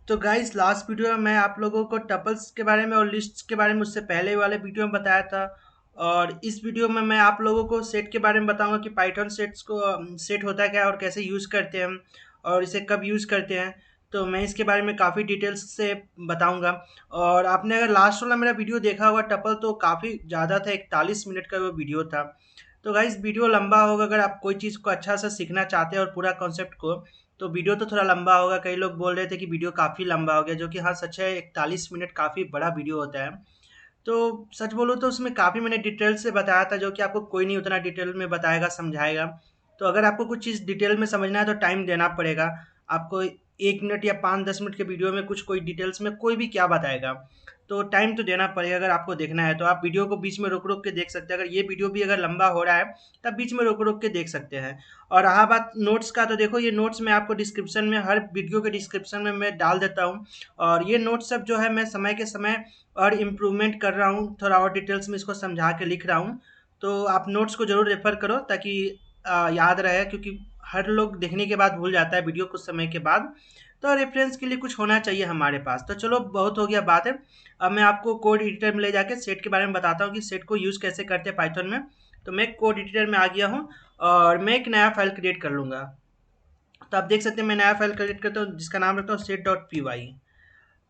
तो guys last video में मैं आप लोगों को टपल्स के बारे में और लिस्ट्स के बारे में उससे पहले वाले वीडियो में बताया था। और इस वीडियो में मैं आप लोगों को सेट के बारे में बताऊंगा कि पाइथन सेट्स को सेट होता है क्या और कैसे यूज़ करते हैं हम और इसे कब यूज़ करते हैं। तो मैं इसके बारे में काफ़ी डिटेल्स से बताऊंगा। और आपने अगर लास्ट वाला मेरा वीडियो देखा होगा टपल, तो काफ़ी ज़्यादा था, 41 मिनट का वो वीडियो था। तो गाइस वीडियो लंबा होगा, अगर आप कोई चीज़ को अच्छा से सीखना चाहते हैं और पूरा कॉन्सेप्ट को, तो वीडियो तो थोड़ा लंबा होगा। कई लोग बोल रहे थे कि वीडियो काफ़ी लंबा हो गया, जो कि हाँ सच है, 41 मिनट काफ़ी बड़ा वीडियो होता है। तो सच बोलूँ तो उसमें काफ़ी मैंने डिटेल से बताया था, जो कि आपको कोई नहीं उतना डिटेल में बताएगा, समझाएगा। तो अगर आपको कुछ चीज़ डिटेल में समझना है तो टाइम देना पड़ेगा। आपको 1 मिनट या 5-10 मिनट के वीडियो में कुछ कोई डिटेल्स में कोई भी क्या बताएगा। तो टाइम तो देना पड़ेगा। अगर आपको देखना है तो आप वीडियो को बीच में रोक रोक के देख सकते हैं। अगर ये वीडियो भी अगर लंबा हो रहा है तब बीच में रोक रोक के देख सकते हैं। और रहा बात नोट्स का, तो देखो ये नोट्स मैं आपको डिस्क्रिप्शन में, हर वीडियो के डिस्क्रिप्शन में मैं डाल देता हूँ। और ये नोट्स सब जो है मैं समय के समय और इम्प्रूवमेंट कर रहा हूँ, थोड़ा और डिटेल्स में इसको समझा के लिख रहा हूँ। तो आप नोट्स को ज़रूर रेफ़र करो ताकि याद रहे, क्योंकि हर लोग देखने के बाद भूल जाता है वीडियो कुछ समय के बाद। तो रेफरेंस के लिए कुछ होना चाहिए हमारे पास। तो चलो बहुत हो गया बात है। अब मैं आपको कोड एडिटर में ले जाके सेट के बारे में बताता हूँ कि सेट को यूज़ कैसे करते हैं पाइथन में। तो मैं कोड एडिटर में आ गया हूँ और मैं एक नया फाइल क्रिएट कर लूँगा। तो आप देख सकते हैं मैं नया फाइल क्रिएट करता हूँ जिसका नाम रखता हूँ सेट डॉट पी वाई।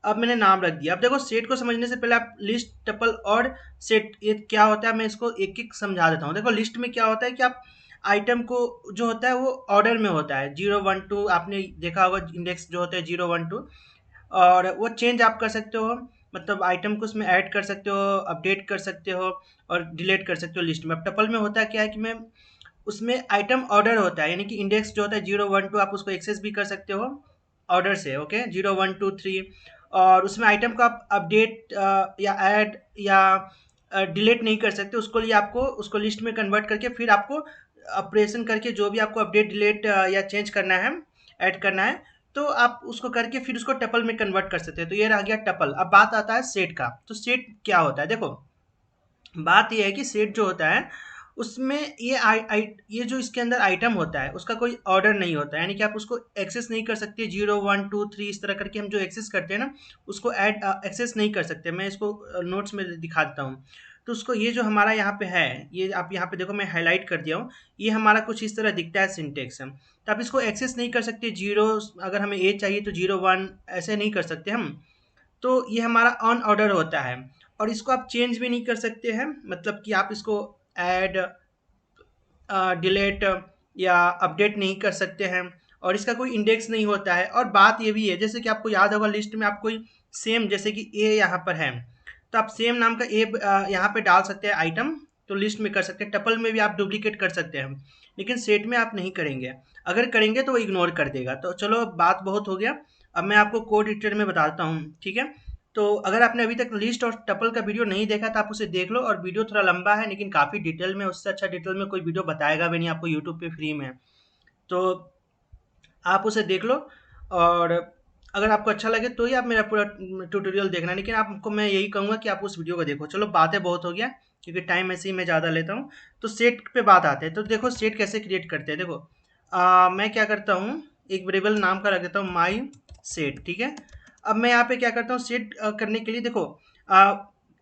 अब मैंने नाम रख दिया। अब देखो सेट को समझने से पहले आप लिस्ट, टपल और सेट ये क्या होता है मैं इसको एक एक समझा देता हूँ। देखो लिस्ट में क्या होता है कि आप आइटम को जो होता है वो ऑर्डर में होता है, 0 1 2। आपने देखा होगा इंडेक्स जो होता है 0 1 2। और वो चेंज आप कर सकते हो, मतलब आइटम को उसमें ऐड कर सकते हो, अपडेट कर सकते हो और डिलीट कर सकते हो लिस्ट में। अब टपल में होता है क्या है कि मैं उसमें आइटम ऑर्डर होता है, यानी कि इंडेक्स जो होता है 0 1 2, आप उसको एक्सेस भी कर सकते हो ऑर्डर से। ओके 0 1 2 3। और उसमें आइटम को आप अपडेट या ऐड या डिलीट नहीं कर सकते। उसको लिए आपको उसको लिस्ट में कन्वर्ट करके फिर आपको ऑपरेशन करके जो भी आपको अपडेट डिलीट या चेंज करना है, ऐड करना है, तो आप उसको करके फिर उसको टपल में कन्वर्ट कर सकते हैं। तो ये रह गया टपल। अब बात आता है सेट का। तो सेट क्या होता है, देखो बात ये है कि सेट जो होता है उसमें ये जो इसके अंदर आइटम होता है उसका कोई ऑर्डर नहीं होता है, यानी कि आप उसको एक्सेस नहीं कर सकते 0 1 2 3 इस तरह करके। हम जो एक्सेस करते हैं ना उसको ऐड एक्सेस नहीं कर सकते। मैं इसको नोट्स में दिखा देता हूँ। तो उसको ये जो हमारा यहाँ पे है, ये आप यहाँ पे देखो मैं हाईलाइट कर दिया हूँ। ये हमारा कुछ इस तरह दिखता है सिंटेक्स। हम तो आप इसको एक्सेस नहीं कर सकते जीरो। अगर हमें ए चाहिए तो 0 1 ऐसे नहीं कर सकते हम। तो ये हमारा ऑन ऑर्डर होता है। और इसको आप चेंज भी नहीं कर सकते हैं, मतलब कि आप इसको ऐड, डिलीट या अपडेट नहीं कर सकते हैं। और इसका कोई इंडेक्स नहीं होता है। और बात ये भी है, जैसे कि आपको याद होगा लिस्ट में आप कोई सेम, जैसे कि ए यहाँ पर है, तो आप सेम नाम का ए यहाँ पे डाल सकते हैं आइटम। तो लिस्ट में कर सकते हैं, टपल में भी आप डुप्लीकेट कर सकते हैं, लेकिन सेट में आप नहीं करेंगे। अगर करेंगे तो वो इग्नोर कर देगा। तो चलो अब बात बहुत हो गया। अब मैं आपको कोड एडिटर में बताता हूँ, ठीक है। तो अगर आपने अभी तक लिस्ट और टपल का वीडियो नहीं देखा तो आप उसे देख लो। और वीडियो थोड़ा लंबा है लेकिन काफ़ी डिटेल में, उससे अच्छा डिटेल में कोई वीडियो बताएगा भी नहीं आपको यूट्यूब पे फ्री में। तो आप उसे देख लो। और अगर आपको अच्छा लगे तो ही आप मेरा पूरा ट्यूटोरियल देखना, लेकिन आपको मैं यही कहूँगा कि आप उस वीडियो को देखो। चलो बातें बहुत हो गया, क्योंकि टाइम ऐसे ही मैं ज़्यादा लेता हूँ। तो सेट पे बात आते हैं। तो देखो सेट कैसे क्रिएट करते हैं। देखो मैं क्या करता हूँ, एक वेरिएबल नाम का रख देता हूँ माई सेट, ठीक है। अब मैं यहाँ पे क्या करता हूँ सेट करने के लिए, देखो आ,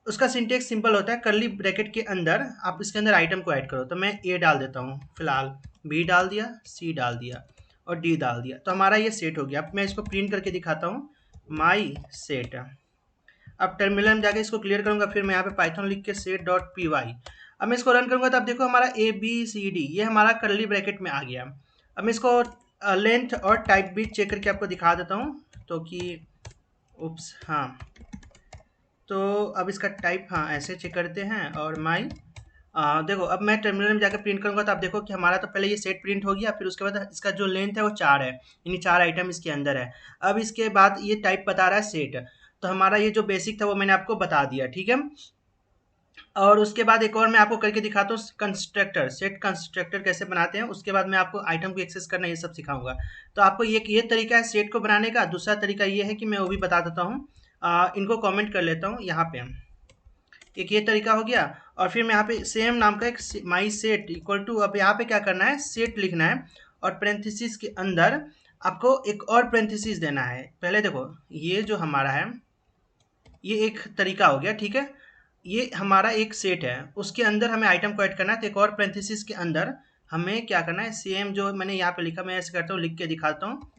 उसका सिंटेक्स सिंपल होता है। कर्ली ब्रैकेट के अंदर आप इसके अंदर आइटम को ऐड करो। तो मैं ए डाल देता हूँ फिलहाल, बी डाल दिया, सी डाल दिया और डी डाल दिया। तो हमारा ये सेट हो गया। अब मैं इसको प्रिंट करके दिखाता हूँ, माई सेट। अब टर्मिनल में जाके इसको क्लियर करूंगा, फिर मैं यहाँ पे पाइथन लिख के सेट डॉट पी वाई। अब मैं इसको रन करूंगा तो आप देखो हमारा ए बी सी डी ये हमारा कर्ली ब्रैकेट में आ गया। अब मैं इसको लेंथ और टाइप भी चेक करके आपको दिखा देता हूँ, तो कि उप्स हाँ। तो अब इसका टाइप हाँ ऐसे चेक करते हैं। और माई देखो अब मैं टर्मिनल में जाकर प्रिंट करूंगा तो आप देखो कि हमारा तो पहले ये सेट प्रिंट हो गया, फिर उसके बाद इसका जो लेंथ है वो 4 है, यानी 4 आइटम इसके अंदर है। अब इसके बाद ये टाइप बता रहा है सेट। तो हमारा ये जो बेसिक था वो मैंने आपको बता दिया, ठीक है। और उसके बाद एक और मैं आपको करके दिखाता हूँ कंस्ट्रक्टर, सेट कंस्ट्रक्टर कैसे बनाते हैं। उसके बाद मैं आपको आइटम को एक्सेस करना ये सब सिखाऊंगा। तो आपको ये तरीका है सेट को बनाने का। दूसरा तरीका ये है कि मैं वो भी बता देता हूँ। इनको कमेंट कर लेता हूँ यहाँ पे। एक ये तरीका हो गया। और फिर मैं यहाँ पे सेम नाम का एक माई सेट इक्वल टू, अब यहाँ पे क्या करना है सेट लिखना है। और पेरेंथेसिस के अंदर आपको एक और पेरेंथेसिस देना है। पहले देखो, ये जो हमारा है, ये एक तरीका हो गया, ठीक है। ये हमारा एक सेट है, उसके अंदर हमें आइटम को ऐड करना है, तो एक और पेरेंथेसिस के अंदर हमें क्या करना है, सेम जो मैंने यहाँ पे लिखा, मैं ऐसे करता हूँ, लिख के दिखाता हूँ,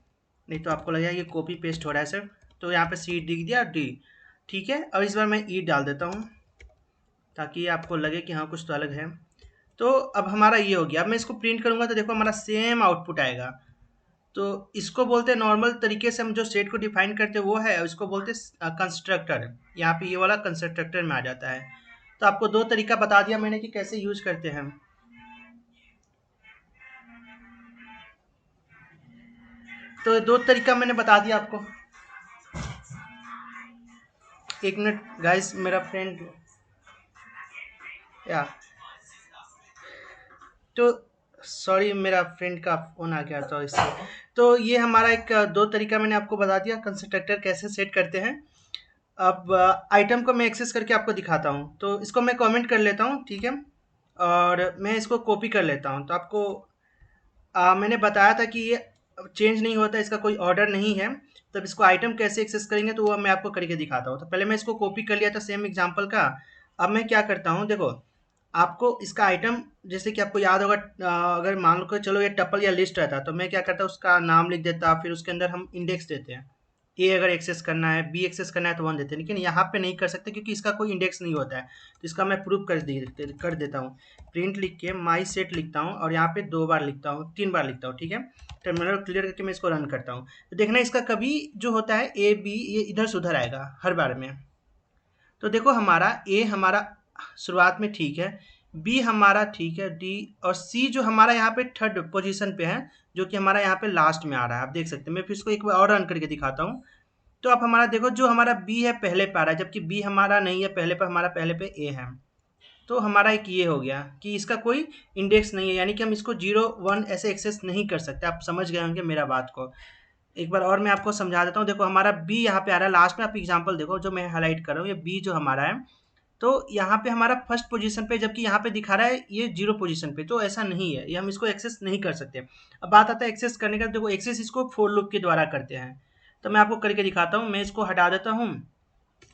नहीं तो आपको लगेगा ये कॉपी पेस्ट हो रहा है सिर्फ। तो यहाँ पे सी लिख दिया, डी, ठीक है। अब इस बार मैं ई डाल देता हूँ ताकि आपको लगे कि हाँ कुछ तो अलग है। तो अब हमारा ये हो गया। अब मैं इसको प्रिंट करूँगा तो देखो हमारा सेम आउटपुट आएगा। तो इसको बोलते हैं, नॉर्मल तरीके से हम जो सेट को डिफाइन करते हैं वो है, इसको बोलते हैं कंस्ट्रक्टर। यहाँ पे ये वाला कंस्ट्रक्टर में आ जाता है। तो आपको दो तरीका बता दिया मैंने कि कैसे यूज करते हैं। तो दो तरीका मैंने बता दिया आपको। एक मिनट गाइस, मेरा फ्रेंड या तो सॉरी, मेरा फ्रेंड का फ़ोन आ गया था इससे। तो ये हमारा एक दो तरीका मैंने आपको बता दिया कंस्ट्रक्टर कैसे सेट करते हैं। अब आइटम को मैं एक्सेस करके आपको दिखाता हूँ। तो इसको मैं कमेंट कर लेता हूँ, ठीक है, और मैं इसको कॉपी कर लेता हूँ। तो आपको मैंने बताया था कि ये चेंज नहीं होता, इसका कोई ऑर्डर नहीं है। तब इसको आइटम कैसे एक्सेस करेंगे तो वो मैं आपको करके दिखाता हूँ। तो पहले मैं इसको कॉपी कर लिया था सेम एग्जांपल का। अब मैं क्या करता हूँ, देखो आपको इसका आइटम, जैसे कि आपको याद होगा, अगर मान लो कि चलो ये टपल या लिस्ट रहता तो मैं क्या करता, उसका नाम लिख देता, फिर उसके अंदर हम इंडेक्स देते हैं। ए अगर एक्सेस करना है, बी एक्सेस करना है तो 1 देते हैं, लेकिन यहाँ पे नहीं कर सकते क्योंकि इसका कोई इंडेक्स नहीं होता है। तो इसका मैं प्रूफ कर देता हूँ। प्रिंट लिख के माई सेट लिखता हूँ और यहाँ पे 2 बार लिखता हूँ, 3 बार लिखता हूँ, ठीक है। टर्मिनल क्लियर करके मैं इसको रन करता हूँ। तो देखना इसका कभी जो होता है ए बी, ये इधर से उधर आएगा हर बार में। तो देखो हमारा ए हमारा शुरुआत में ठीक है, बी हमारा ठीक है, डी और सी जो हमारा यहाँ पे थर्ड पोजीशन पे है, जो कि हमारा यहाँ पे लास्ट में आ रहा है। आप देख सकते हैं, मैं फिर इसको एक बार और रन करके दिखाता हूँ। तो आप हमारा देखो, जो हमारा बी है पहले पे आ रहा है, जबकि बी हमारा नहीं है पहले पे, हमारा पहले पे ए है। तो हमारा एक ये हो गया कि इसका कोई इंडेक्स नहीं है, यानी कि हम इसको 0 1 ऐसे एक्सेस नहीं कर सकते। आप समझ गए होंगे मेरा बात को। एक बार और मैं आपको समझा देता हूँ। देखो हमारा बी यहाँ पे आ रहा है लास्ट में, आप एग्जाम्पल देखो जो मैं हाईलाइट कर रहा हूँ, ये बी जो हमारा है, तो यहाँ पे हमारा फर्स्ट पोजीशन पे, जबकि यहाँ पे दिखा रहा है ये 0 पोजीशन पे। तो ऐसा नहीं है, ये हम इसको एक्सेस नहीं कर सकते। अब बात आता है एक्सेस करने का। देखो एक्सेस इसको फोर लूप के द्वारा करते हैं। तो मैं आपको करके दिखाता हूँ। मैं इसको हटा देता हूँ।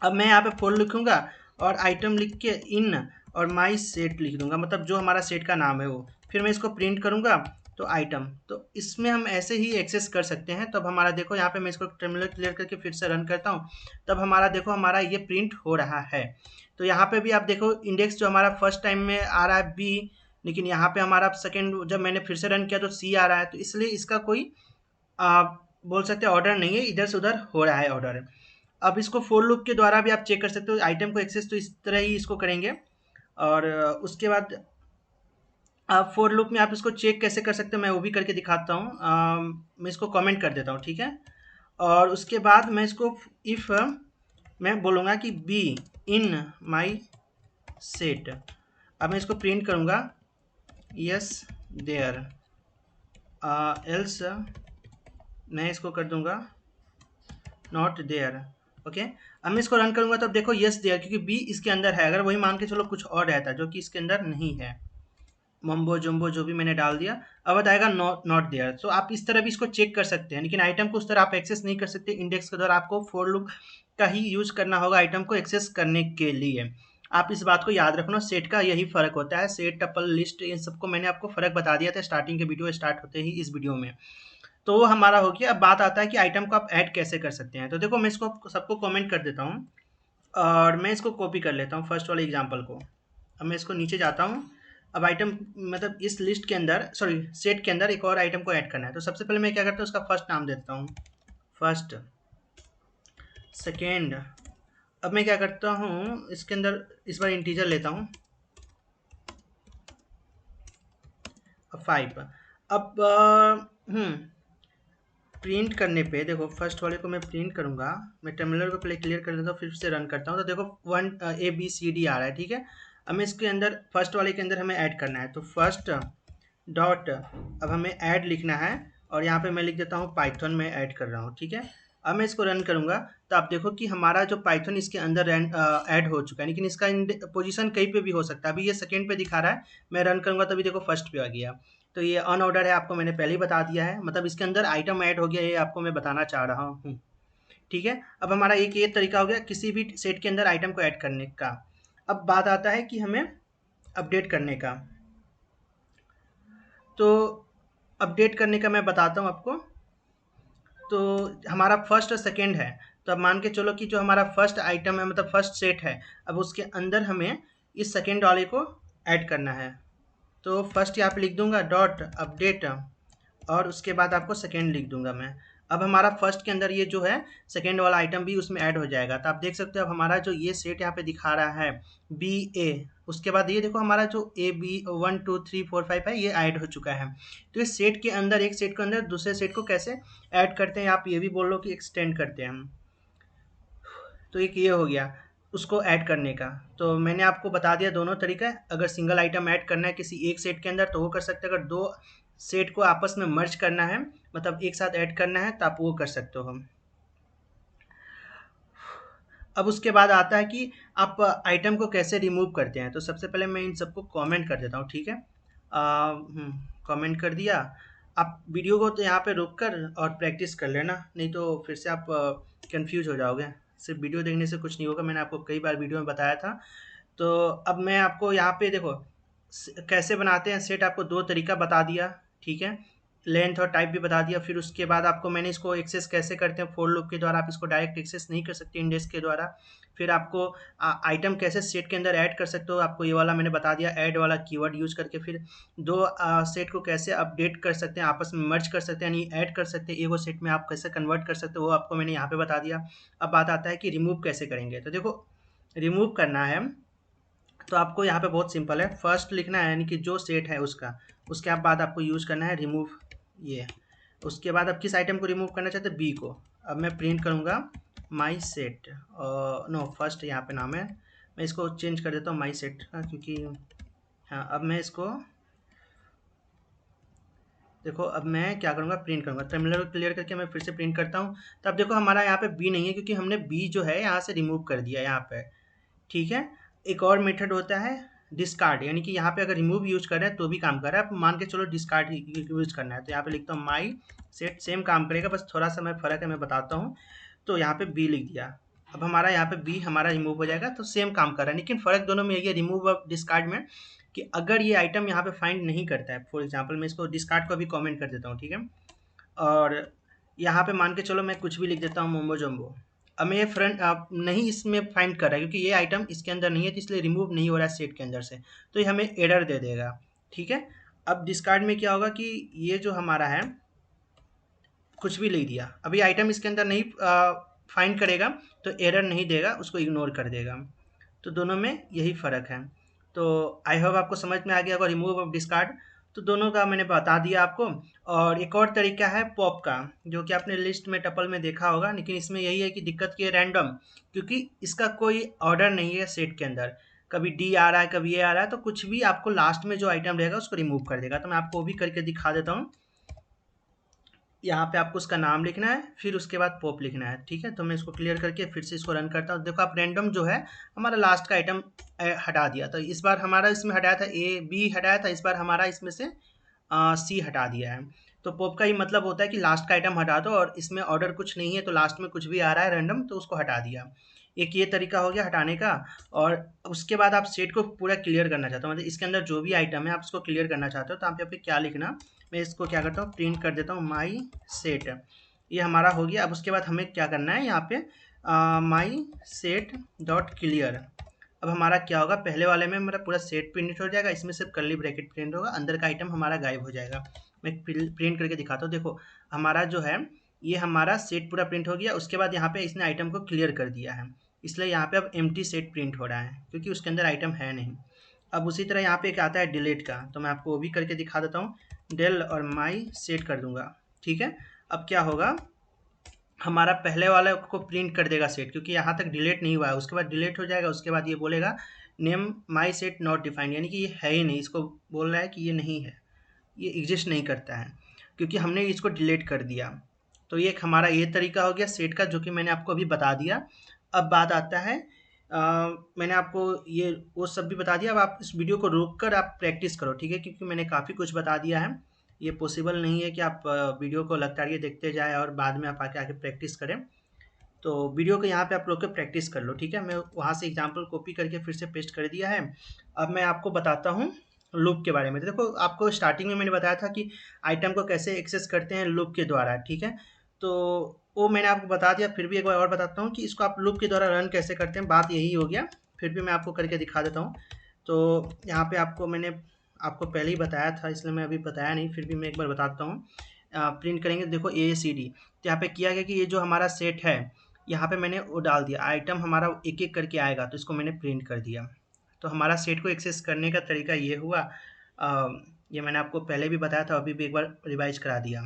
अब मैं यहाँ पे फोर लिखूंगा और आइटम लिख के इन और माई सेट लिख दूंगा, मतलब जो हमारा सेट का नाम है वो। फिर मैं इसको प्रिंट करूंगा तो आइटम, तो इसमें हम ऐसे ही एक्सेस कर सकते हैं। तब हमारा देखो यहाँ पे मैं इसको टर्मिनल क्लियर करके फिर से रन करता हूँ। तब हमारा देखो हमारा ये प्रिंट हो रहा है। तो यहाँ पे भी आप देखो इंडेक्स जो हमारा फर्स्ट टाइम में आ रहा है बी, लेकिन यहाँ पे हमारा सेकेंड जब मैंने फिर से रन किया तो सी आ रहा है। तो इसलिए इसका कोई बोल सकते हैं ऑर्डर नहीं है, इधर से उधर हो रहा है ऑर्डर। अब इसको फोर लूप के द्वारा भी आप चेक कर सकते हो आइटम को एक्सेस, तो इस तरह ही इसको करेंगे। और उसके बाद आप फोर लूप में आप इसको चेक कैसे कर सकते हो मैं वो भी करके दिखाता हूँ। मैं इसको कमेंट कर देता हूँ, ठीक है। और उसके बाद मैं इसको इफ़ मैं बोलूँगा कि बी इन माई सेट। अब मैं इसको प्रिंट करूँगा यस देयर, एल्स मैं इसको कर दूँगा नॉट देयर। ओके, अब मैं इसको रन करूँगा तब देखो यस देयर, क्योंकि बी इसके अंदर है। अगर वही मान के चलो कुछ और रहता जो कि इसके अंदर नहीं है, मम्बो जम्बो जो भी मैंने डाल दिया, अब बताएगा नॉट नॉट देयर। तो आप इस तरह भी इसको चेक कर सकते हैं, लेकिन आइटम को उस तरह आप एक्सेस नहीं कर सकते। इंडेक्स के द्वारा आपको फॉर लूप का ही यूज करना होगा आइटम को एक्सेस करने के लिए। आप इस बात को याद रखना, सेट का यही फर्क होता है। सेट, टपल, लिस्ट, इन सबको मैंने आपको फर्क बता दिया था स्टार्टिंग के वीडियो स्टार्ट होते ही इस वीडियो में। तो वो हमारा हो गया। अब बात आता है कि आइटम को आप ऐड कैसे कर सकते हैं। तो देखो मैं इसको सबको कमेंट कर देता हूँ और मैं इसको कॉपी कर लेता हूँ फर्स्ट वाले एग्जांपल को। अब मैं इसको नीचे जाता हूँ। अब आइटम, मतलब इस लिस्ट के अंदर, सॉरी सेट के अंदर एक और आइटम को ऐड करना है। तो सबसे पहले मैं क्या करता हूँ, उसका फर्स्ट नाम देता हूँ, फर्स्ट, सेकेंड। अब मैं क्या करता हूँ, इसके अंदर इस बार इंटीजर लेता हूँ, 5। अब प्रिंट करने पे देखो फर्स्ट वाले को मैं प्रिंट करूंगा। मैं टर्मिनल को पहले क्लियर कर लेता हूँ, फिर से रन करता हूँ। तो देखो 1 ABCD आ रहा है, ठीक है। अब मैं इसके अंदर फर्स्ट वाले के अंदर हमें ऐड करना है। तो फर्स्ट डॉट, अब हमें ऐड लिखना है और यहाँ पे मैं लिख देता हूँ पाइथन में ऐड कर रहा हूँ, ठीक है। अब मैं इसको रन करूंगा तो आप देखो कि हमारा जो पाइथन इसके अंदर ऐड हो चुका है, लेकिन इसका पोजीशन कहीं पे भी हो सकता है। अभी ये सेकेंड पे दिखा रहा है, मैं रन करूंगा तभी देखो फर्स्ट पे आ गया। तो ये अनऑर्डर है, आपको मैंने पहले ही बता दिया है, मतलब इसके अंदर आइटम ऐड हो गया, ये आपको मैं बताना चाह रहा हूँ। ठीक है, अब हमारा एक ये तरीका हो गया किसी भी सेट के अंदर आइटम को ऐड करने का। अब बात आता है कि हमें अपडेट करने का। तो अपडेट करने का मैं बताता हूँ आपको। तो हमारा फर्स्ट और सेकंड है, तो अब मान के चलो कि जो हमारा फर्स्ट आइटम है, मतलब फर्स्ट सेट है, अब उसके अंदर हमें इस सेकंड वाले को ऐड करना है। तो फर्स्ट यहाँ पे लिख दूंगा डॉट अपडेट, और उसके बाद आपको सेकेंड लिख दूंगा मैं। अब हमारा फर्स्ट के अंदर ये जो है सेकेंड वाला आइटम भी उसमें ऐड हो जाएगा। तो आप देख सकते हो अब हमारा जो ये सेट यहाँ पे दिखा रहा है बी ए, उसके बाद ये देखो हमारा जो ए बी 1 2 3 4 5 है ये ऐड हो चुका है। तो इस सेट के अंदर, एक सेट के अंदर दूसरे सेट को कैसे ऐड करते हैं, आप ये भी बोल लो कि एक्सटेंड करते हैं हम। तो एक ये हो गया उसको ऐड करने का। तो मैंने आपको बता दिया दोनों तरीका है। अगर सिंगल आइटम ऐड करना है किसी एक सेट के अंदर तो वो कर सकते हैं, अगर दो सेट को आपस में मर्ज करना है, मतलब एक साथ ऐड करना है, तो आप वो कर सकते हो हम। अब उसके बाद आता है कि आप आइटम को कैसे रिमूव करते हैं। तो सबसे पहले मैं इन सबको कमेंट कर देता हूँ, ठीक है। कमेंट कर दिया। आप वीडियो को तो यहाँ पे रोक कर और प्रैक्टिस कर लेना, नहीं तो फिर से आप कंफ्यूज हो जाओगे। सिर्फ वीडियो देखने से कुछ नहीं होगा, मैंने आपको कई बार वीडियो में बताया था। तो अब मैं आपको यहाँ पे देखो कैसे बनाते हैं सेट, आपको दो तरीका बता दिया, ठीक है। लेंथ और टाइप भी बता दिया। फिर उसके बाद आपको मैंने इसको एक्सेस कैसे करते हैं फोर लूप के द्वारा, आप इसको डायरेक्ट एक्सेस नहीं कर सकते इंडेक्स के द्वारा। फिर आपको आइटम कैसे सेट के अंदर ऐड कर सकते हो, आपको ये वाला मैंने बता दिया ऐड वाला कीवर्ड यूज करके। फिर दो सेट को कैसे अपडेट कर सकते हैं, आपस में मर्ज कर सकते हैं, यानी ऐड कर सकते हैं, एगो सेट में आप कैसे कन्वर्ट कर सकते हो, वो आपको मैंने यहाँ पे बता दिया। अब बात आता है कि रिमूव कैसे करेंगे। तो देखो रिमूव करना है तो आपको यहाँ पे बहुत सिंपल है, फर्स्ट लिखना है यानी कि जो सेट है उसका, उसके बाद आपको यूज करना है रिमूव ये। उसके बाद आप किस आइटम को रिमूव करना चाहते हैं, बी को। अब मैं प्रिंट करूँगा माई सेट, नो फर्स्ट यहाँ पे नाम है, मैं इसको चेंज कर देता हूँ माई सेट का, क्योंकि हाँ अब मैं इसको देखो अब मैं क्या करूँगा प्रिंट करूँगा। टर्मिनल को क्लियर करके मैं फिर से प्रिंट करता हूँ। तो अब देखो हमारा यहाँ पे बी नहीं है, क्योंकि हमने बी जो है यहाँ से रिमूव कर दिया यहाँ पे, ठीक है। एक और मेथड होता है डिस्कार्ड, यानी कि यहाँ पे अगर रिमूव यूज कर रहे हैं तो भी काम कर रहा है, आप मान के चलो डिस्कार्ड यूज करना है। तो यहाँ पे लिखता हूँ माई सेट, सेम काम करेगा, बस थोड़ा सा मैं फ़र्क है मैं बताता हूँ। तो यहाँ पे बी लिख दिया, अब हमारा यहाँ पे बी हमारा रिमूव हो जाएगा, तो सेम काम कर रहा है। लेकिन फ़र्क दोनों में यही है रिमूव और डिस्कार्ड में, कि अगर ये आइटम यहाँ पे फाइंड नहीं करता है, फॉर एग्जाम्पल मैं इसको डिस्कार्ड को भी कॉमेंट कर देता हूँ, ठीक है। और यहाँ पे मान के चलो मैं कुछ भी लिख देता हूँ मोमो जम्बो। अब मैं ये फ्रंट नहीं इसमें फाइंड कर रहा है, क्योंकि ये आइटम इसके अंदर नहीं है, तो इसलिए रिमूव नहीं हो रहा है सेट के अंदर से, तो ये हमें एरर दे देगा, ठीक है। अब डिस्कार्ड में क्या होगा कि ये जो हमारा है कुछ भी लिख दिया, अभी आइटम इसके अंदर नहीं फाइंड करेगा तो एरर नहीं देगा, उसको इग्नोर कर देगा। तो दोनों में यही फ़र्क है। तो आई होप आपको समझ में आ गया होगा रिमूव और डिस्कार्ड। तो दोनों का मैंने बता दिया आपको। और एक और तरीका है पॉप का, जो कि आपने लिस्ट में टपल में देखा होगा, लेकिन इसमें यही है कि दिक्कत की है रैंडम, क्योंकि इसका कोई ऑर्डर नहीं है सेट के अंदर, कभी डी आ रहा है कभी ए आ रहा है, तो कुछ भी आपको लास्ट में जो आइटम रहेगा उसको रिमूव कर देगा। तो मैं आपको वो भी करके दिखा देता हूँ। यहाँ पे आपको उसका नाम लिखना है, फिर उसके बाद पॉप लिखना है, ठीक है। तो मैं इसको क्लियर करके फिर से इसको रन करता हूँ। देखो आप रैंडम जो है हमारा लास्ट का आइटम हटा दिया, तो इस बार हमारा इसमें हटाया था ए बी हटाया था, इस बार हमारा इसमें से सी हटा दिया है। तो पॉप का ही मतलब होता है कि लास्ट का आइटम हटा दो, और इसमें ऑर्डर कुछ नहीं है तो लास्ट में कुछ भी आ रहा है रैंडम तो उसको हटा दिया। एक ये तरीका हो गया हटाने का। और उसके बाद आप सेट को पूरा क्लियर करना चाहते हो, मतलब इसके अंदर जो भी आइटम है आप उसको क्लियर करना चाहते हो, तो आप यहाँ पे क्या लिखना, मैं इसको क्या करता हूँ प्रिंट कर देता हूँ माई सेट, ये हमारा हो गया। अब उसके बाद हमें क्या करना है यहाँ पे माई सेट डॉट क्लियर। अब हमारा क्या होगा, पहले वाले में हमारा पूरा सेट प्रिंट हो जाएगा, इसमें सिर्फ कर्ली ब्रैकेट प्रिंट होगा, अंदर का आइटम हमारा गायब हो जाएगा। मैं प्रिंट करके दिखाता हूँ। देखो हमारा जो है ये हमारा सेट पूरा प्रिंट हो गया। उसके बाद यहाँ पे इसने आइटम को क्लियर कर दिया है, इसलिए यहाँ पे अब एम्प्टी सेट प्रिंट हो रहा है, क्योंकि उसके अंदर आइटम है नहीं। अब उसी तरह यहाँ पे एक आता है डिलीट का, तो मैं आपको वो भी करके दिखा देता हूँ। डेल और माई सेट कर दूंगा, ठीक है। अब क्या होगा, हमारा पहले वाला को प्रिंट कर देगा सेट, क्योंकि यहाँ तक डिलीट नहीं हुआ है, उसके बाद डिलीट हो जाएगा। उसके बाद ये बोलेगा name my set not defined, यानी कि ये है ही नहीं, इसको बोल रहा है कि ये नहीं है, ये एग्जिस्ट नहीं करता है, क्योंकि हमने इसको डिलीट कर दिया। तो ये एक हमारा ये तरीका हो गया सेट का, जो कि मैंने आपको अभी बता दिया। अब बात आता है मैंने आपको ये वो सब भी बता दिया। अब आप इस वीडियो को रोक कर आप प्रैक्टिस करो, ठीक है? क्योंकि मैंने काफ़ी कुछ बता दिया है। ये पॉसिबल नहीं है कि आप वीडियो को लगातार ये देखते जाएँ और बाद में आप आके आके प्रैक्टिस करें। तो वीडियो को यहाँ पे आप रोक के प्रैक्टिस कर लो, ठीक है? मैं वहाँ से एग्जांपल कॉपी करके फिर से पेस्ट कर दिया है। अब मैं आपको बताता हूँ लूप के बारे में। तो देखो, आपको स्टार्टिंग में मैंने बताया था कि आइटम को कैसे एक्सेस करते हैं लूप के द्वारा, ठीक है? तो वो मैंने आपको बता दिया, फिर भी एक बार और बताता हूँ कि इसको आप लूप के द्वारा रन कैसे करते हैं। बात यही हो गया, फिर भी मैं आपको करके दिखा देता हूँ। तो यहाँ पे मैंने आपको पहले ही बताया था, इसलिए मैं अभी बताया नहीं, फिर भी मैं एक बार बताता हूँ। प्रिंट करेंगे, देखो ACD। तो यहाँ पे किया गया कि ये जो हमारा सेट है, यहाँ पे मैंने वो डाल दिया, आइटम हमारा एक एक करके आएगा, तो इसको मैंने प्रिंट कर दिया। तो हमारा सेट को एक्सेस करने का तरीका ये हुआ। ये मैंने आपको पहले भी बताया था, अभी भी एक बार रिवाइज करा दिया।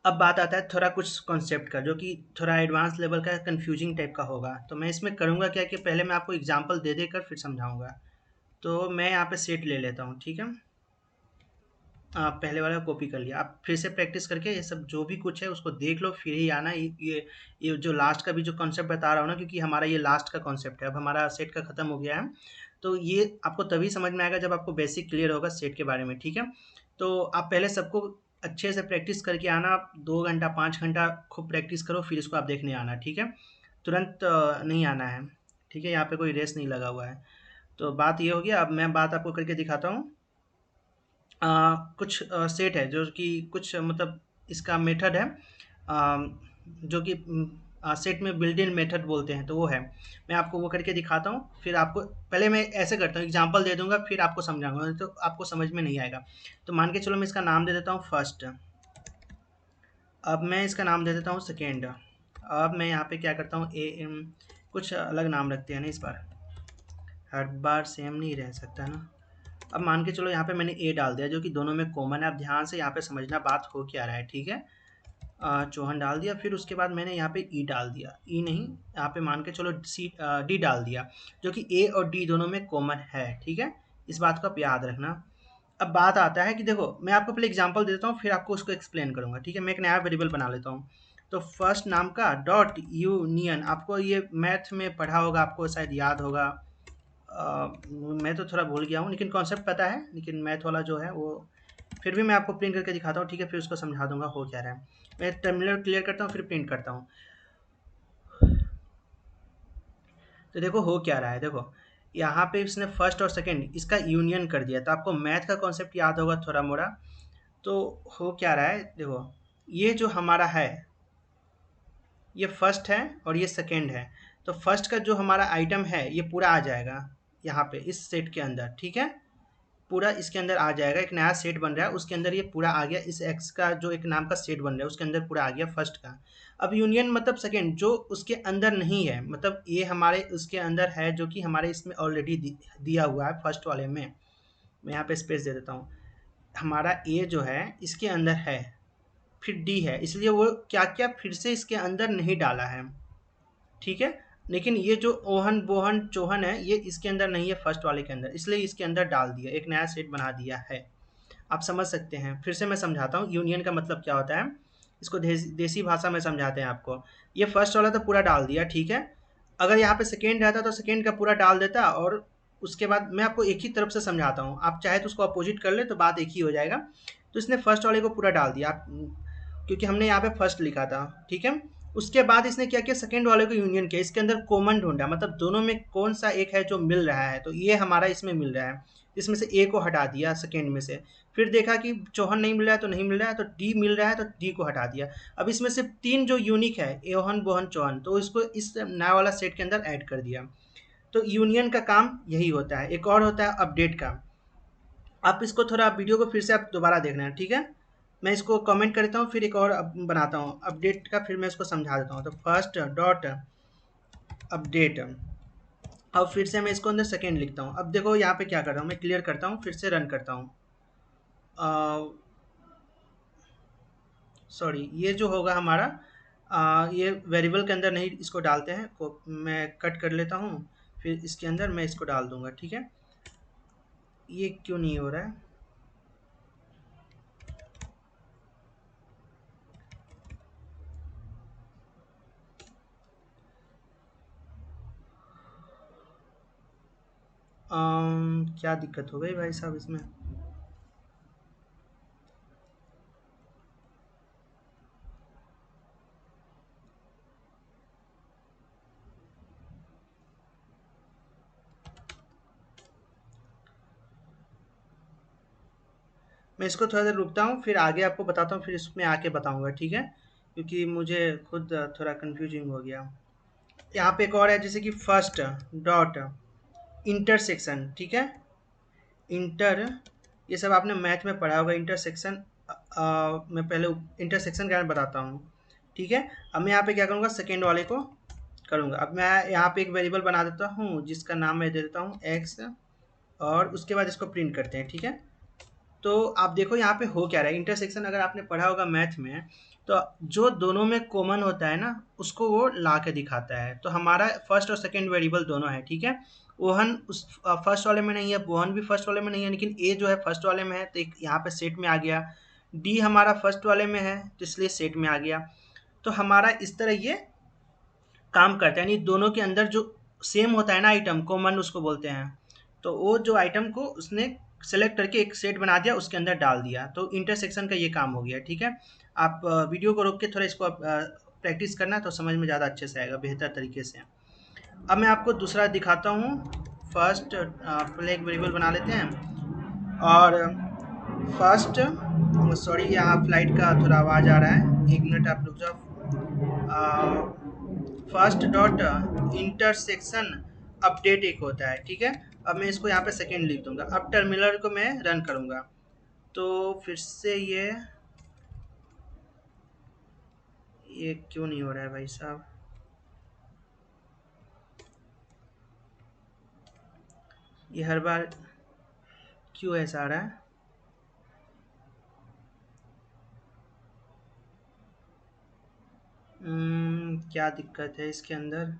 अब बात आता है थोड़ा कुछ कॉन्सेप्ट का, जो कि थोड़ा एडवांस लेवल का कंफ्यूजिंग टाइप का होगा। तो मैं इसमें करूँगा क्या कि पहले मैं आपको एग्जांपल दे देकर फिर समझाऊंगा। तो मैं यहाँ पे सेट ले लेता हूँ, ठीक है? पहले वाला कॉपी कर लिया। आप फिर से प्रैक्टिस करके ये सब जो भी कुछ है उसको देख लो, फिर ही आना। ये जो लास्ट का भी जो कॉन्सेप्ट बता रहा हूँ ना, क्योंकि हमारा ये लास्ट का कॉन्सेप्ट है, अब हमारा सेट का खत्म हो गया है। तो ये आपको तभी समझ में आएगा जब आपको बेसिक क्लियर होगा सेट के बारे में, ठीक है? तो आप पहले सबको अच्छे से प्रैक्टिस करके आना। आप 2 घंटा 5 घंटा खूब प्रैक्टिस करो, फिर इसको आप देखने आना, ठीक है? तुरंत नहीं आना है, ठीक है? यहाँ पे कोई रेस नहीं लगा हुआ है। तो बात ये होगी, अब मैं बात आपको करके दिखाता हूँ। कुछ सेट है जो कि कुछ मतलब इसका मेथड है, जो कि सेट में बिल्ट इन मेथड बोलते हैं, तो वो है। मैं आपको वो करके दिखाता हूँ, फिर आपको पहले मैं ऐसे करता हूँ, एग्जांपल दे दूंगा, फिर आपको समझाऊंगा, नहीं तो आपको समझ में नहीं आएगा। तो मान के चलो मैं इसका नाम दे देता हूँ फर्स्ट। अब मैं इसका नाम दे देता हूँ सेकेंड। अब मैं यहाँ पे क्या करता हूँ, कुछ अलग नाम रखते हैं ना इस बार, हर बार सेम नहीं रह सकता ना। अब मान के चलो यहाँ पे मैंने ए डाल दिया, जो कि दोनों में कॉमन है। अब ध्यान से यहाँ पे समझना बात हो क्या रहा है, ठीक है? चौहान डाल दिया, फिर उसके बाद मैंने यहाँ पे ई डाल दिया, ई नहीं, यहाँ पे मान के चलो डी डाल दिया, जो कि ए और डी दोनों में कॉमन है, ठीक है? इस बात को आप याद रखना। अब बात आता है कि देखो, मैं आपको पहले एग्जांपल देता हूँ, फिर आपको उसको एक्सप्लेन करूंगा, ठीक है? मैं एक नया वेरिएबल बना लेता हूँ। तो फर्स्ट नाम का डॉट यूनियन, आपको ये मैथ में पढ़ा होगा, आपको शायद याद होगा। मैं तो थोड़ा भूल गया हूँ, लेकिन कॉन्सेप्ट पता है, लेकिन मैथ वाला जो है वो फिर भी मैं आपको प्रिंट करके दिखाता हूँ, ठीक है? फिर उसको समझा दूंगा हो क्या रहा है। मैं टर्मिनल क्लियर करता हूँ, फिर प्रिंट करता हूँ। तो देखो हो क्या रहा है, देखो यहाँ पे इसने फर्स्ट और सेकंड इसका यूनियन कर दिया। तो आपको मैथ का कॉन्सेप्ट याद होगा थोड़ा मोड़ा। तो हो क्या रहा है, देखो ये जो हमारा है, ये फर्स्ट है और ये सेकंड है। तो फर्स्ट का जो हमारा आइटम है ये पूरा आ जाएगा यहाँ पे इस सेट के अंदर, ठीक है? पूरा इसके अंदर आ जाएगा, एक नया सेट बन रहा है, उसके अंदर ये पूरा आ गया। इस एक्स का जो एक नाम का सेट बन रहा है उसके अंदर पूरा आ गया फर्स्ट का। अब यूनियन मतलब सेकंड जो उसके अंदर नहीं है, मतलब ये हमारे उसके अंदर है, जो कि हमारे इसमें ऑलरेडी दिया हुआ है फर्स्ट वाले में। मैं यहाँ पे स्पेस दे देता हूँ। हमारा ए जो है इसके अंदर है, फिर डी है, इसलिए वो क्या क्या फिर से इसके अंदर नहीं डाला है, ठीक है? लेकिन ये जो ओहन बोहन चोहन है ये इसके अंदर नहीं है फर्स्ट वाले के अंदर, इसलिए इसके अंदर डाल दिया, एक नया सेट बना दिया है। आप समझ सकते हैं। फिर से मैं समझाता हूँ यूनियन का मतलब क्या होता है, इसको देसी भाषा में समझाते हैं आपको। ये फर्स्ट वाला तो पूरा डाल दिया, ठीक है? अगर यहाँ पे सेकेंड रहता तो सेकेंड का पूरा डाल देता, और उसके बाद मैं आपको एक ही तरफ से समझाता हूँ, आप चाहे तो उसको अपोजिट कर ले तो बात एक ही हो जाएगा। तो इसने फर्स्ट वाले को पूरा डाल दिया, क्योंकि हमने यहाँ पे फर्स्ट लिखा था, ठीक है? उसके बाद इसने क्या किया, सेकंड वाले को यूनियन किया, इसके अंदर कॉमन ढूंढा, मतलब दोनों में कौन सा एक है जो मिल रहा है। तो ये हमारा इसमें मिल रहा है, इसमें से ए को हटा दिया सेकंड में से। फिर देखा कि चौहन नहीं मिल रहा है, तो नहीं मिल रहा है, तो डी मिल रहा है, तो डी को हटा दिया। अब इसमें से तीन जो यूनिक है, एहन बोहन चौहन, तो इसको इस नया वाला सेट के अंदर ऐड कर दिया। तो यूनियन का काम यही होता है। एक और होता है अपडेट का। आप इसको थोड़ा वीडियो को फिर से आप दोबारा देखना है, ठीक है? मैं इसको कमेंट करता हूँ, फिर एक और बनाता हूँ अपडेट का, फिर मैं इसको समझा देता हूँ। तो फर्स्ट डॉट अपडेट, अब फिर से मैं इसको अंदर सेकेंड लिखता हूँ। अब देखो यहाँ पे क्या कर रहा हूँ, मैं क्लियर करता हूँ, फिर से रन करता हूँ। सॉरी, ये जो होगा हमारा, ये वेरिएबल के अंदर नहीं इसको डालते हैं को, मैं कट कर लेता हूँ, फिर इसके अंदर मैं इसको डाल दूंगा, ठीक है? ये क्यों नहीं हो रहा है? क्या दिक्कत हो गई भाई साहब इसमें? मैं इसको थोड़ा देर रुकता हूँ, फिर आगे आपको बताता हूँ, फिर इसमें आके बताऊँगा, ठीक है? क्योंकि मुझे खुद थोड़ा कन्फ्यूजिंग हो गया। यहाँ पे एक और है, जैसे कि फर्स्ट डॉट इंटरसेक्शन, ठीक है? इंटर, ये सब आपने मैथ में पढ़ा होगा। इंटरसेक्शन, मैं पहले इंटरसेक्शन के बारे में बताता हूँ, ठीक है? अब मैं यहाँ पे क्या करूँगा, सेकेंड वाले को करूँगा। अब मैं यहाँ पे एक वेरिएबल बना देता हूँ जिसका नाम मैं दे देता हूँ एक्स, और उसके बाद इसको प्रिंट करते हैं, ठीक है? तो आप देखो यहाँ पे हो क्या रहा है। इंटरसेक्शन अगर आपने पढ़ा होगा मैथ में, तो जो दोनों में कॉमन होता है ना, उसको वो ला के दिखाता है। तो हमारा फर्स्ट और सेकंड वेरिएबल दोनों है, ठीक है? ओहन उस फर्स्ट वाले में नहीं है, बोहन भी फर्स्ट वाले में नहीं है, लेकिन ए जो है फर्स्ट वाले में है, तो एक यहाँ पे सेट में आ गया। डी हमारा फर्स्ट वाले में है, तो इसलिए सेट में आ गया। तो हमारा इस तरह ये काम करता है, यानी दोनों के अंदर जो सेम होता है ना आइटम, कॉमन उसको बोलते हैं। तो वो जो आइटम को उसने सेलेक्ट करके एक सेट बना दिया, उसके अंदर डाल दिया। तो इंटरसेक्शन का ये काम हो गया, ठीक है? आप वीडियो को रोक के थोड़ा इसको प्रैक्टिस करना, तो समझ में ज़्यादा अच्छे से आएगा, बेहतर तरीके से। अब मैं आपको दूसरा दिखाता हूँ। फर्स्ट पहले एक वेरिएबल बना लेते हैं, और फर्स्ट, सॉरी यहाँ फ्लाइट का थोड़ा आवाज़ आ रहा है, एक मिनट आप रुक जाओ। फर्स्ट डॉट इंटरसेक्शन अपडेट एक होता है, ठीक है? अब मैं इसको यहाँ पे सेकेंड लिख दूंगा। अब टर्मिनल को मैं रन करूंगा, तो फिर से ये क्यों नहीं हो रहा है भाई साहब? ये हर बार क्यों ऐसा आ रहा है? क्या दिक्कत है इसके अंदर?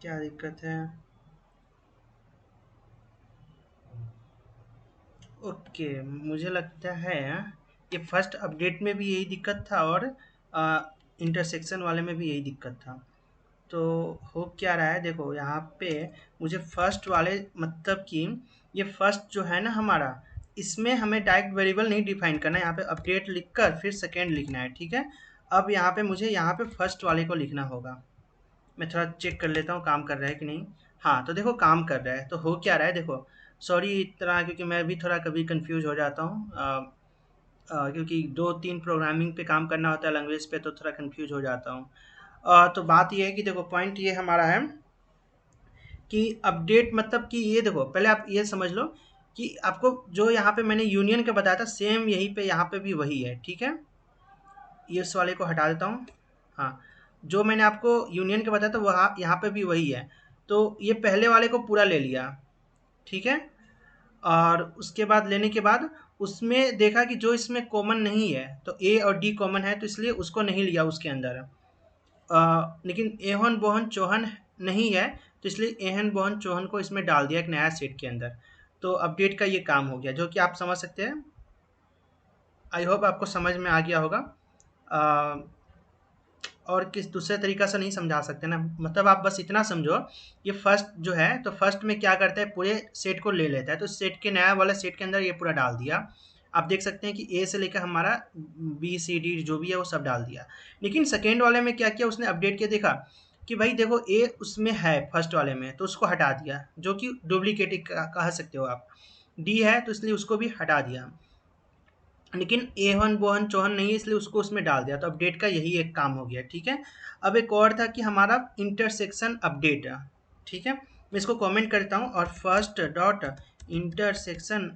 क्या दिक्कत है? ओके, मुझे लगता है ये फर्स्ट अपडेट में भी यही दिक्कत था, और इंटरसेक्शन वाले में भी यही दिक्कत था। तो हो क्या रहा है, देखो यहाँ पे मुझे फर्स्ट वाले, मतलब कि ये फर्स्ट जो है ना हमारा, इसमें हमें डायरेक्ट वेरिएबल नहीं डिफाइन करना है। यहाँ पे अपडेट लिखकर फिर सेकेंड लिखना है, ठीक है? अब यहाँ पे मुझे यहाँ पे फर्स्ट वाले को लिखना होगा। मैं थोड़ा चेक कर लेता हूँ काम कर रहा है कि नहीं। हाँ, तो देखो काम कर रहा है। तो हो क्या रहा है, देखो, सॉरी इतना, क्योंकि मैं भी थोड़ा कभी कंफ्यूज हो जाता हूँ, क्योंकि दो तीन प्रोग्रामिंग पे काम करना होता है लैंग्वेज पे, तो थोड़ा कंफ्यूज हो जाता हूँ। तो बात ये है कि देखो, पॉइंट ये हमारा है कि अपडेट, मतलब कि ये देखो, पहले आप ये समझ लो कि आपको जो यहाँ पे मैंने यूनियन का बताया था, सेम यहीं पे यहाँ पे भी वही है, ठीक है? ये इस वाले को हटा देता हूँ। हाँ, जो मैंने आपको यूनियन का बताया था वहाँ यहाँ पे भी वही है। तो ये पहले वाले को पूरा ले लिया, ठीक है? और उसके बाद लेने के बाद उसमें देखा कि जो इसमें कॉमन नहीं है, तो ए और डी कॉमन है, तो इसलिए उसको नहीं लिया उसके अंदर। लेकिन एहन बोहन चौहन नहीं है, तो इसलिए एहन बोहन चौहन को इसमें डाल दिया एक नया सेट के अंदर। तो अपडेट का ये काम हो गया, जो कि आप समझ सकते हैं। आई होप आपको समझ में आ गया होगा। अ, और किस दूसरे तरीका से नहीं समझा सकते ना, मतलब आप बस इतना समझो, ये फर्स्ट जो है, तो फर्स्ट में क्या करता है, पूरे सेट को ले लेता है, तो सेट के नया वाला सेट के अंदर ये पूरा डाल दिया। आप देख सकते हैं कि ए से लेकर हमारा बी सी डी जो भी है वो सब डाल दिया। लेकिन सेकेंड वाले में क्या किया उसने, अपडेट किया, देखा कि भाई देखो ए उसमें है फर्स्ट वाले में, तो उसको हटा दिया, जो कि डुप्लीकेट कह सकते हो आप। डी है तो इसलिए उसको भी हटा दिया, लेकिन एहन बोहन चौहन नहीं है, इसलिए उसको उसमें डाल दिया। तो अपडेट का यही एक काम हो गया, ठीक है? अब एक और था कि हमारा इंटरसेक्शन अपडेट, ठीक है? मैं इसको कमेंट करता हूँ, और फर्स्ट डॉट इंटरसेक्शन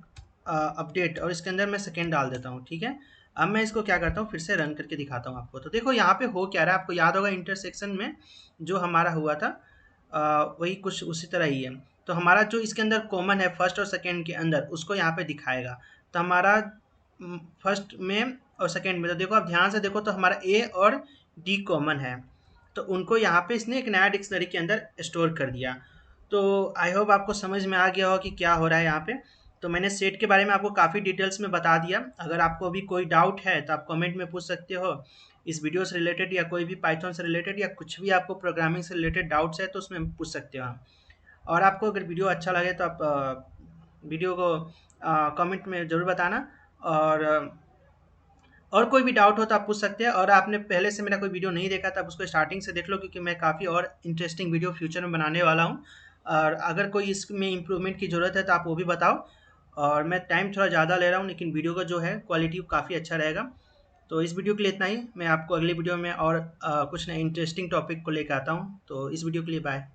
अपडेट, और इसके अंदर मैं सेकेंड डाल देता हूँ, ठीक है? अब मैं इसको क्या करता हूँ, फिर से रन करके दिखाता हूँ आपको। तो देखो यहाँ पे हो क्या रहा है, आपको याद होगा इंटरसेक्शन में जो हमारा हुआ था, वही कुछ उसी तरह ही है। तो हमारा जो इसके अंदर कॉमन है फर्स्ट और सेकेंड के अंदर, उसको यहाँ पे दिखाएगा। तो हमारा फर्स्ट में और सेकंड में, तो देखो आप ध्यान से देखो तो हमारा ए और डी कॉमन है, तो उनको यहाँ पे इसने एक नया डिक्शनरी के अंदर स्टोर कर दिया। तो आई होप आपको समझ में आ गया हो कि क्या हो रहा है यहाँ पे। तो मैंने सेट के बारे में आपको काफ़ी डिटेल्स में बता दिया। अगर आपको अभी कोई डाउट है तो आप कमेंट में पूछ सकते हो इस वीडियो से रिलेटेड, या कोई भी पाइथन से रिलेटेड या कुछ भी आपको प्रोग्रामिंग से रिलेटेड डाउट्स है तो उसमें पूछ सकते हो आप। और आपको अगर वीडियो अच्छा लगे तो आप वीडियो को कमेंट में ज़रूर बताना। और कोई भी डाउट हो तो आप पूछ सकते हैं। और आपने पहले से मेरा कोई वीडियो नहीं देखा तो आप उसको स्टार्टिंग से देख लो, क्योंकि मैं काफ़ी और इंटरेस्टिंग वीडियो फ्यूचर में बनाने वाला हूँ। और अगर कोई इसमें इम्प्रूवमेंट की ज़रूरत है तो आप वो भी बताओ। और मैं टाइम थोड़ा ज़्यादा ले रहा हूँ, लेकिन वीडियो का जो है क्वालिटी काफ़ी अच्छा रहेगा। तो इस वीडियो के लिए इतना ही। मैं आपको अगली वीडियो में और कुछ नए इंटरेस्टिंग टॉपिक को लेकर आता हूँ। तो इस वीडियो के लिए बाय।